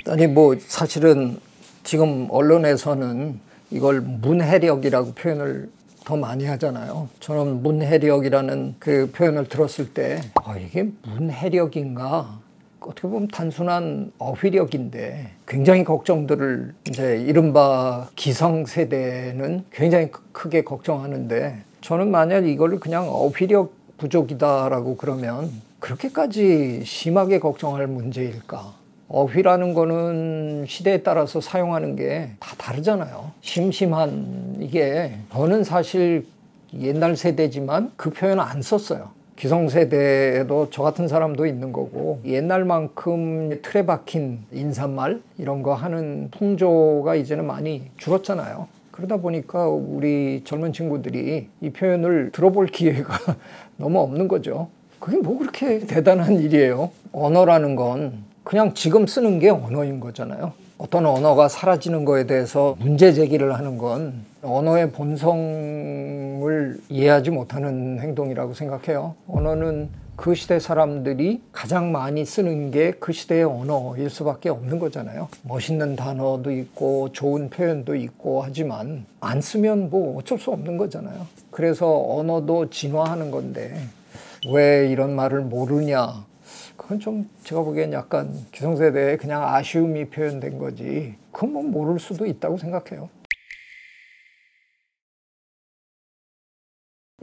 아니 뭐 사실은 지금 언론에서는 이걸 문해력이라고 표현을 더 많이 하잖아요. 저는 문해력이라는 그 표현을 들었을 때 이게 문해력인가? 어떻게 보면 단순한 어휘력인데 굉장히 걱정들을 이제 이른바 기성세대는 굉장히 크게 걱정하는데, 저는 만약 이거를 그냥 어휘력 부족이다라고 그러면 그렇게까지 심하게 걱정할 문제일까? 어휘라는 거는 시대에 따라서 사용하는 게 다 다르잖아요. 심심한, 이게 저는 사실 옛날 세대지만 그 표현 안 썼어요. 기성세대에도 저 같은 사람도 있는 거고, 옛날만큼 틀에 박힌 인사말 이런 거 하는 풍조가 이제는 많이 줄었잖아요. 그러다 보니까 우리 젊은 친구들이 이 표현을 들어볼 기회가 너무 없는 거죠. 그게 뭐 그렇게 대단한 일이에요. 언어라는 건 그냥 지금 쓰는 게 언어인 거잖아요. 어떤 언어가 사라지는 거에 대해서 문제 제기를 하는 건 언어의 본성을 이해하지 못하는 행동이라고 생각해요. 언어는 그 시대 사람들이 가장 많이 쓰는 게 그 시대의 언어일 수밖에 없는 거잖아요. 멋있는 단어도 있고 좋은 표현도 있고 하지만 안 쓰면 뭐 어쩔 수 없는 거잖아요. 그래서 언어도 진화하는 건데 왜 이런 말을 모르냐? 그건 좀 제가 보기엔 약간 기성세대에 그냥 아쉬움이 표현된 거지, 그건 뭐 모를 수도 있다고 생각해요.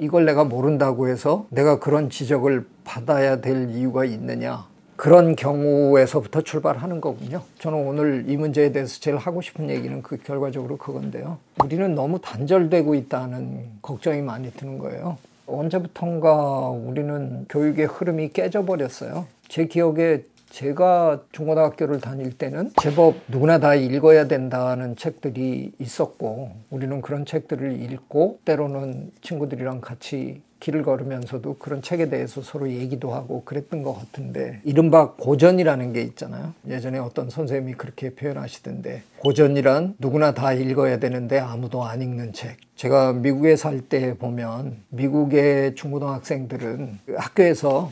이걸 내가 모른다고 해서 내가 그런 지적을 받아야 될 이유가 있느냐, 그런 경우에서부터 출발하는 거군요. 저는 오늘 이 문제에 대해서 제일 하고 싶은 얘기는 그 결과적으로 그건데요. 우리는 너무 단절되고 있다는 걱정이 많이 드는 거예요. 언제부턴가 우리는 교육의 흐름이 깨져버렸어요. 제 기억에 제가 중고등학교를 다닐 때는 제법 누구나 다 읽어야 된다는 책들이 있었고, 우리는 그런 책들을 읽고 때로는 친구들이랑 같이 길을 걸으면서도 그런 책에 대해서 서로 얘기도 하고 그랬던 것 같은데, 이른바 고전이라는 게 있잖아요. 예전에 어떤 선생님이 그렇게 표현하시던데, 고전이란 누구나 다 읽어야 되는데 아무도 안 읽는 책. 제가 미국에 살 때 보면 미국의 중고등학생들은 학교에서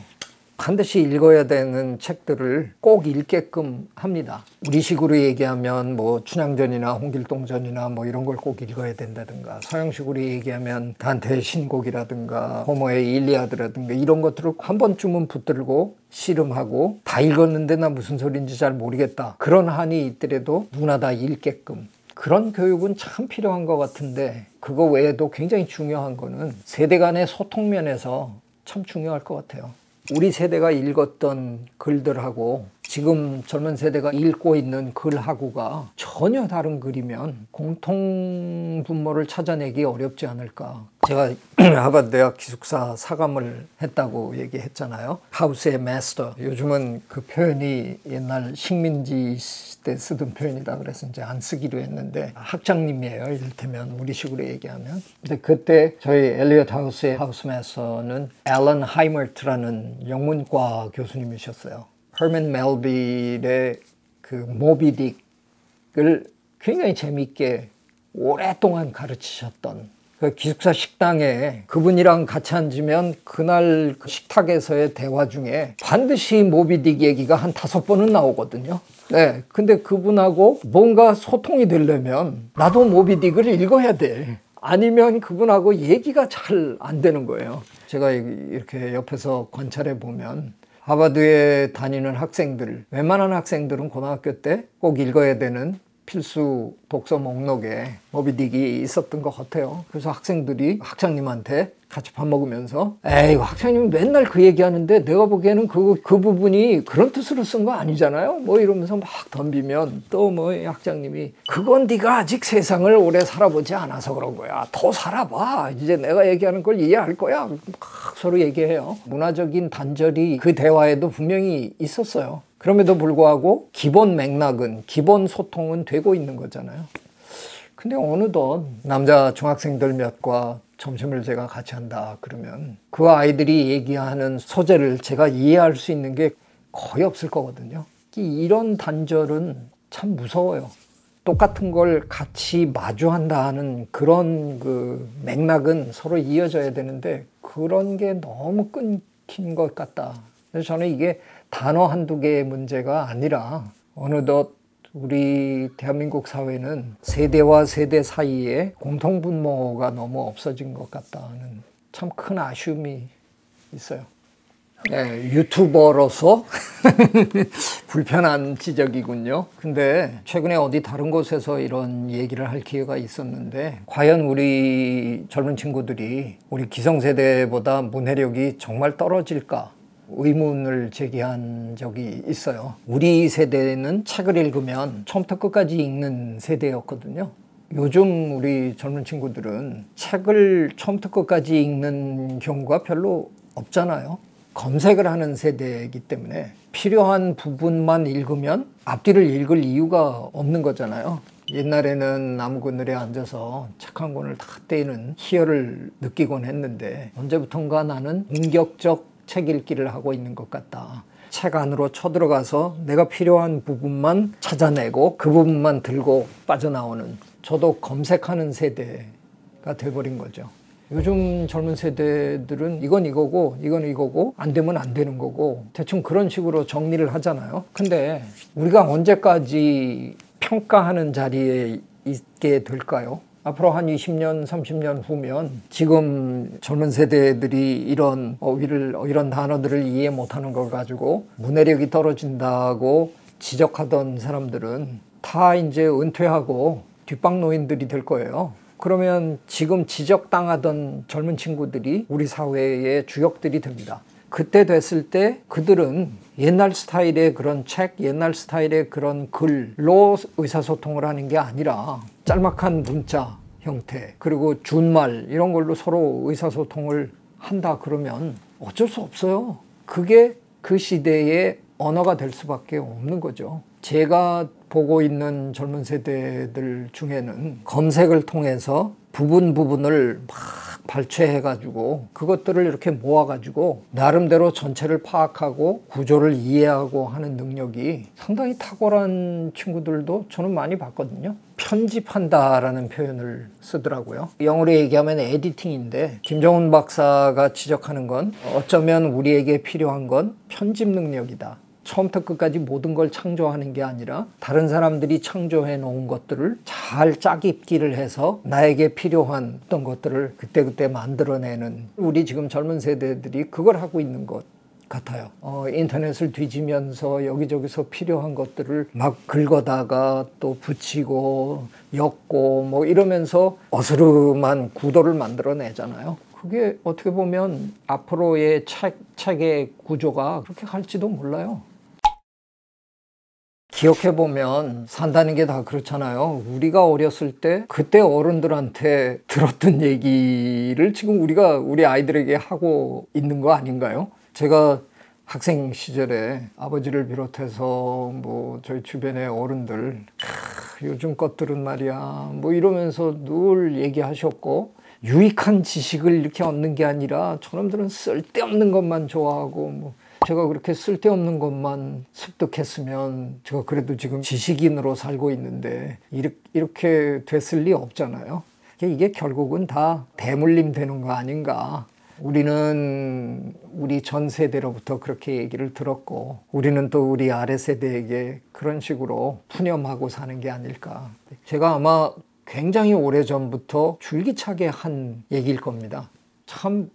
반드시 읽어야 되는 책들을 꼭 읽게끔 합니다. 우리식으로 얘기하면 뭐 춘향전이나 홍길동전이나 뭐 이런 걸 꼭 읽어야 된다든가, 서양식으로 얘기하면 단테의 신곡이라든가 호머의 일리아드라든가 이런 것들을 한 번쯤은 붙들고 씨름하고, 다 읽었는데 나 무슨 소리인지 잘 모르겠다, 그런 한이 있더라도 누구나 다 읽게끔, 그런 교육은 참 필요한 것 같은데, 그거 외에도 굉장히 중요한 거는 세대 간의 소통 면에서 참 중요할 것 같아요. 우리 세대가 읽었던 글들하고 지금 젊은 세대가 읽고 있는 글하고가 전혀 다른 글이면 공통 분모를 찾아내기 어렵지 않을까. 제가 하버드 대학 기숙사 사감을 했다고 얘기했잖아요. 하우스의 마스터. 요즘은 그 표현이 옛날 식민지 때 쓰던 표현이다 그래서 이제 안 쓰기로 했는데, 학장님이에요, 이를테면 우리식으로 얘기하면. 근데 그때 저희 엘리엇 하우스의 하우스 마스터는 앨런 하이머트라는 영문과 교수님이셨어요. 허먼 멜빌의 그 모비딕을 굉장히 재미있게 오랫동안 가르치셨던, 그 기숙사 식당에 그분이랑 같이 앉으면 그날 그 식탁에서의 대화 중에 반드시 모비딕 얘기가 한 5번은 나오거든요. 네, 근데 그분하고 뭔가 소통이 되려면 나도 모비딕을 읽어야 돼. 아니면 그분하고 얘기가 잘 안 되는 거예요. 제가 이렇게 옆에서 관찰해 보면 하버드에 다니는 학생들, 웬만한 학생들은 고등학교 때 꼭 읽어야 되는 필수 독서 목록에 모비딕이 있었던 것 같아요. 그래서 학생들이 학장님한테 같이 밥 먹으면서 에이, 학장님 맨날 그 얘기하는데 내가 보기에는 그 부분이 그런 뜻으로 쓴 거 아니잖아요, 뭐 이러면서 막 덤비면, 또 뭐 학장님이 그건 네가 아직 세상을 오래 살아보지 않아서 그런 거야, 더 살아봐, 이제 내가 얘기하는 걸 이해할 거야, 막 서로 얘기해요. 문화적인 단절이 그 대화에도 분명히 있었어요. 그럼에도 불구하고 기본 맥락은, 기본 소통은 되고 있는 거잖아요. 근데 어느덧 남자 중학생들 몇과 점심을 제가 같이 한다 그러면 그 아이들이 얘기하는 소재를 제가 이해할 수 있는 게 거의 없을 거거든요. 이런 단절은 참 무서워요. 똑같은 걸 같이 마주한다 하는 그런 그 맥락은 서로 이어져야 되는데 그런 게 너무 끊긴 것 같다. 그래서 저는 이게 단어 한두 개의 문제가 아니라 어느덧 우리 대한민국 사회는 세대와 세대 사이에 공통분모가 너무 없어진 것 같다는 참 큰 아쉬움이 있어요. 네, 유튜버로서 불편한 지적이군요. 근데 최근에 어디 다른 곳에서 이런 얘기를 할 기회가 있었는데, 과연 우리 젊은 친구들이 우리 기성세대보다 문해력이 정말 떨어질까 의문을 제기한 적이 있어요. 우리 세대는 책을 읽으면 처음부터 끝까지 읽는 세대였거든요. 요즘 우리 젊은 친구들은 책을 처음부터 끝까지 읽는 경우가 별로 없잖아요. 검색을 하는 세대이기 때문에 필요한 부분만 읽으면 앞뒤를 읽을 이유가 없는 거잖아요. 옛날에는 나무 그늘에 앉아서 책 한 권을 다 떼는 희열을 느끼곤 했는데, 언제부턴가 나는 공격적 책 읽기를 하고 있는 것 같다. 책 안으로 쳐들어가서 내가 필요한 부분만 찾아내고 그 부분만 들고 빠져나오는, 저도 검색하는 세대가 돼버린 거죠. 요즘 젊은 세대들은 이건 이거고 이건 이거고 안 되면 안 되는 거고 대충 그런 식으로 정리를 하잖아요. 근데 우리가 언제까지 평가하는 자리에 있게 될까요? 앞으로 한 20년, 30년 후면 지금 젊은 세대들이 이런 이런 단어들을 이해 못하는 걸 가지고 문해력이 떨어진다고 지적하던 사람들은 다 이제 은퇴하고 뒷방노인들이 될 거예요. 그러면 지금 지적당하던 젊은 친구들이 우리 사회의 주역들이 됩니다. 그때 됐을 때 그들은 옛날 스타일의 그런 책, 옛날 스타일의 그런 글로 의사소통을 하는 게 아니라 짤막한 문자 형태, 그리고 준말 이런 걸로 서로 의사소통을 한다 그러면 어쩔 수 없어요. 그게 그 시대의 언어가 될 수밖에 없는 거죠. 제가 보고 있는 젊은 세대들 중에는 검색을 통해서 부분을 막 발췌해가지고 그것들을 이렇게 모아가지고 나름대로 전체를 파악하고 구조를 이해하고 하는 능력이 상당히 탁월한 친구들도 저는 많이 봤거든요. 편집한다라는 표현을 쓰더라고요. 영어로 얘기하면 에디팅인데, 김정훈 박사가 지적하는 건 어쩌면 우리에게 필요한 건 편집 능력이다. 처음부터 끝까지 모든 걸 창조하는 게 아니라 다른 사람들이 창조해 놓은 것들을 잘 짜깁기를 해서 나에게 필요한 어떤 것들을 그때그때 만들어내는, 우리 지금 젊은 세대들이 그걸 하고 있는 것 같아요. 인터넷을 뒤지면서 여기저기서 필요한 것들을 막 긁어다가 또 붙이고 엮고 뭐 이러면서 어스름한 구도를 만들어내잖아요. 그게 어떻게 보면 앞으로의 책의 구조가 그렇게 갈지도 몰라요. 기억해보면 산다는 게 다 그렇잖아요. 우리가 어렸을 때 그때 어른들한테 들었던 얘기를 지금 우리 아이들에게 하고 있는 거 아닌가요? 제가 학생 시절에 아버지를 비롯해서 뭐 저희 주변의 어른들 요즘 것들은 말이야 뭐 이러면서 늘 얘기하셨고, 유익한 지식을 이렇게 얻는 게 아니라 저놈들은 쓸데없는 것만 좋아하고, 뭐 제가 그렇게 쓸데없는 것만 습득했으면 제가 그래도 지금 지식인으로 살고 있는데 이렇게 됐을 리 없잖아요. 이게 결국은 다 대물림 되는 거 아닌가. 우리는 우리 전 세대로부터 그렇게 얘기를 들었고, 우리는 또 우리 아래 세대에게 그런 식으로 푸념하고 사는 게 아닐까. 제가 아마 굉장히 오래전부터 줄기차게 한 얘기일 겁니다. 참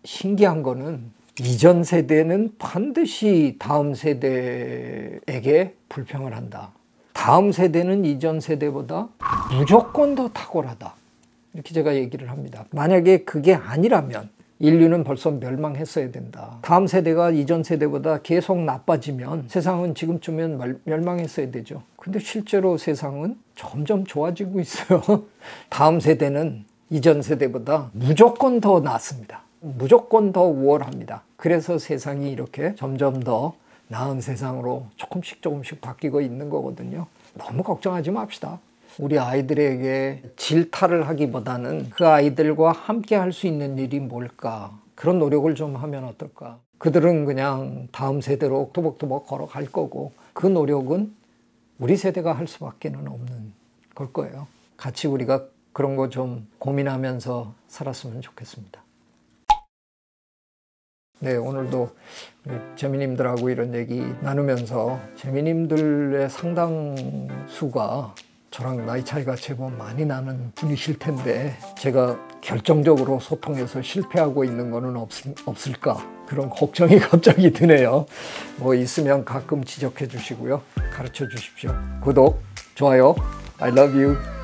신기한 거는 이전 세대는 반드시 다음 세대에게 불평을 한다. 다음 세대는 이전 세대보다 무조건 더 탁월하다. 이렇게 제가 얘기를 합니다. 만약에 그게 아니라면 인류는 벌써 멸망했어야 된다. 다음 세대가 이전 세대보다 계속 나빠지면 세상은 지금쯤엔 멸망했어야 되죠. 근데 실제로 세상은 점점 좋아지고 있어요. 다음 세대는 이전 세대보다 무조건 더 낫습니다. 무조건 더 우월합니다. 그래서 세상이 이렇게 점점 더 나은 세상으로 조금씩 바뀌고 있는 거거든요. 너무 걱정하지 맙시다. 우리 아이들에게 질타를 하기보다는 그 아이들과 함께 할 수 있는 일이 뭘까, 그런 노력을 좀 하면 어떨까. 그들은 그냥 다음 세대로 토벅토벅 걸어갈 거고, 그 노력은 우리 세대가 할 수밖에 없는 걸 거예요. 같이 우리가 그런 거 좀 고민하면서 살았으면 좋겠습니다. 네, 오늘도 재미님들하고 이런 얘기 나누면서 재미님들의 상당수가 저랑 나이 차이가 제법 많이 나는 분이실 텐데 제가 결정적으로 소통해서 실패하고 있는 거는 없을까 그런 걱정이 갑자기 드네요. 뭐 있으면 가끔 지적해 주시고요. 가르쳐 주십시오. 구독, 좋아요, I love you.